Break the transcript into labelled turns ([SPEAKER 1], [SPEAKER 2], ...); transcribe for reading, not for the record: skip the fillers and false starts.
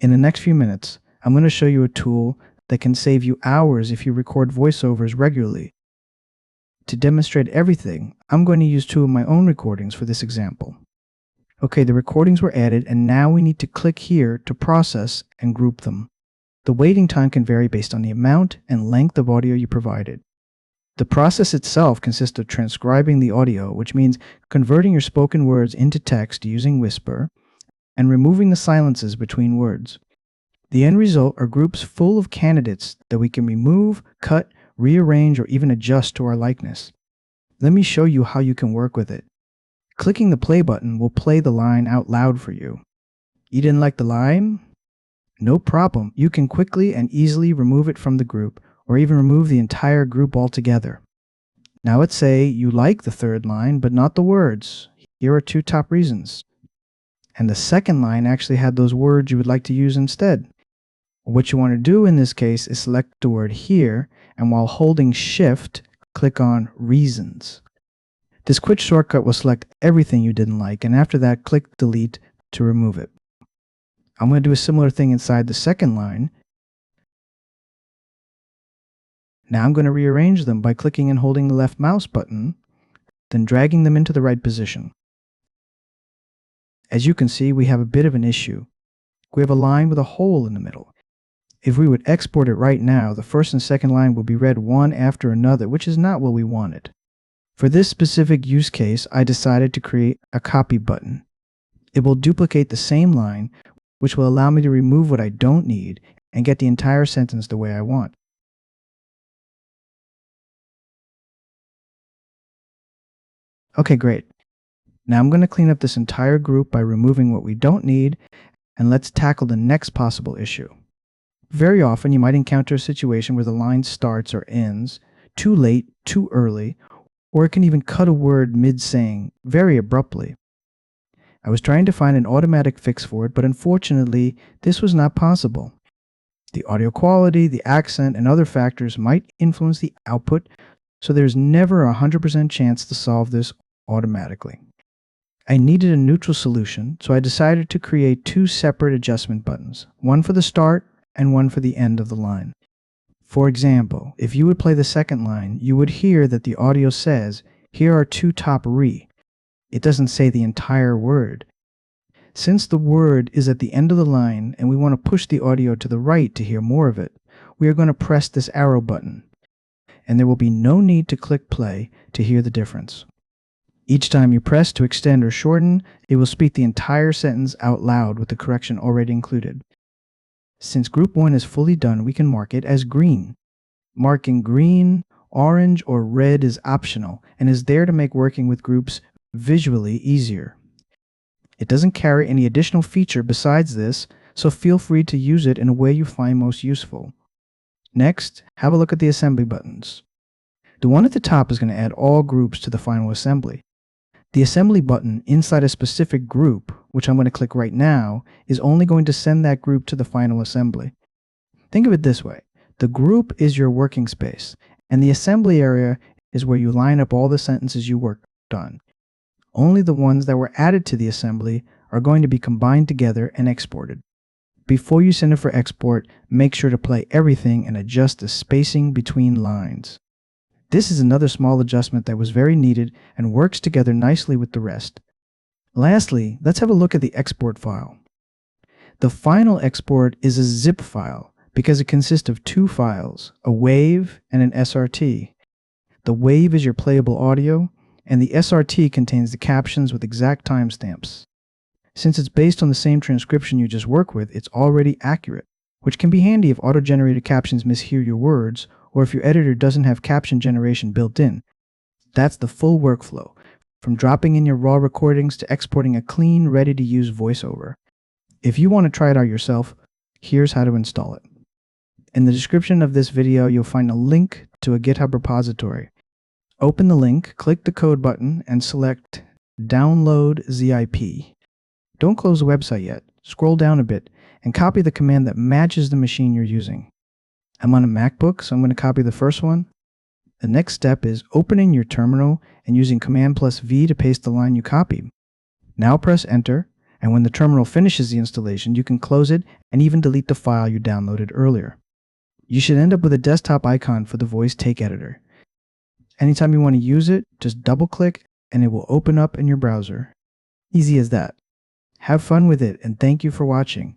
[SPEAKER 1] In the next few minutes, I'm going to show you a tool that can save you hours if you record voiceovers regularly. To demonstrate everything, I'm going to use two of my own recordings for this example. Okay, the recordings were added, and now we need to click here to process and group them. The waiting time can vary based on the amount and length of audio you provided. The process itself consists of transcribing the audio, which means converting your spoken words into text using Whisper, and removing the silences between words. The end result are groups full of candidates that we can remove, cut, rearrange, or even adjust to our likeness. Let me show you how you can work with it. Clicking the play button will play the line out loud for you. You didn't like the line? No problem. You can quickly and easily remove it from the group, or even remove the entire group altogether. Now let's say you like the third line, but not the words. Here are two top reasons. And the second line actually had those words you would like to use instead. What you want to do in this case is select the word here, and while holding Shift, click on Reasons. This quick shortcut will select everything you didn't like, and after that, click Delete to remove it. I'm going to do a similar thing inside the second line. Now I'm going to rearrange them by clicking and holding the left mouse button, then dragging them into the right position. As you can see, we have a bit of an issue. We have a line with a hole in the middle. If we would export it right now, the first and second line will be read one after another, which is not what we wanted. For this specific use case, I decided to create a copy button. It will duplicate the same line, which will allow me to remove what I don't need and get the entire sentence the way I want. Okay, great. Now I'm going to clean up this entire group by removing what we don't need, and let's tackle the next possible issue. Very often you might encounter a situation where the line starts or ends too late, too early, or it can even cut a word mid-saying very abruptly. I was trying to find an automatic fix for it, but unfortunately this was not possible. The audio quality, the accent, and other factors might influence the output, so there's never a 100% chance to solve this automatically. I needed a neutral solution, so I decided to create two separate adjustment buttons, one for the start and one for the end of the line. For example, if you would play the second line, you would hear that the audio says, "Here are two top re." It doesn't say the entire word. Since the word is at the end of the line and we want to push the audio to the right to hear more of it, we are going to press this arrow button, and there will be no need to click play to hear the difference. Each time you press to extend or shorten, it will speak the entire sentence out loud with the correction already included. Since group 1 is fully done, we can mark it as green. Marking green, orange, or red is optional and is there to make working with groups visually easier. It doesn't carry any additional feature besides this, so feel free to use it in a way you find most useful. Next, have a look at the assembly buttons. The one at the top is going to add all groups to the final assembly. The assembly button inside a specific group, which I'm going to click right now, is only going to send that group to the final assembly. Think of it this way. The group is your working space, and the assembly area is where you line up all the sentences you worked on. Only the ones that were added to the assembly are going to be combined together and exported. Before you send it for export, make sure to play everything and adjust the spacing between lines. This is another small adjustment that was very needed and works together nicely with the rest. Lastly, let's have a look at the export file. The final export is a zip file because it consists of two files, a WAV and an SRT. The WAV is your playable audio, and the SRT contains the captions with exact timestamps. Since it's based on the same transcription you just worked with, it's already accurate, which can be handy if auto-generated captions mishear your words, or if your editor doesn't have caption generation built in. That's the full workflow, from dropping in your raw recordings to exporting a clean, ready-to-use voiceover. If you want to try it out yourself, here's how to install it. In the description of this video, you'll find a link to a GitHub repository. Open the link, click the code button, and select Download ZIP. Don't close the website yet. Scroll down a bit and copy the command that matches the machine you're using. I'm on a MacBook, so I'm going to copy the first one. The next step is opening your terminal and using Command+V to paste the line you copied. Now press Enter, And when the terminal finishes the installation, you can close it and even delete the file you downloaded earlier. You should end up with a desktop icon for the Voice Take Editor. Anytime you want to use it, just double-click and it will open up in your browser. Easy as that. Have fun with it, and thank you for watching.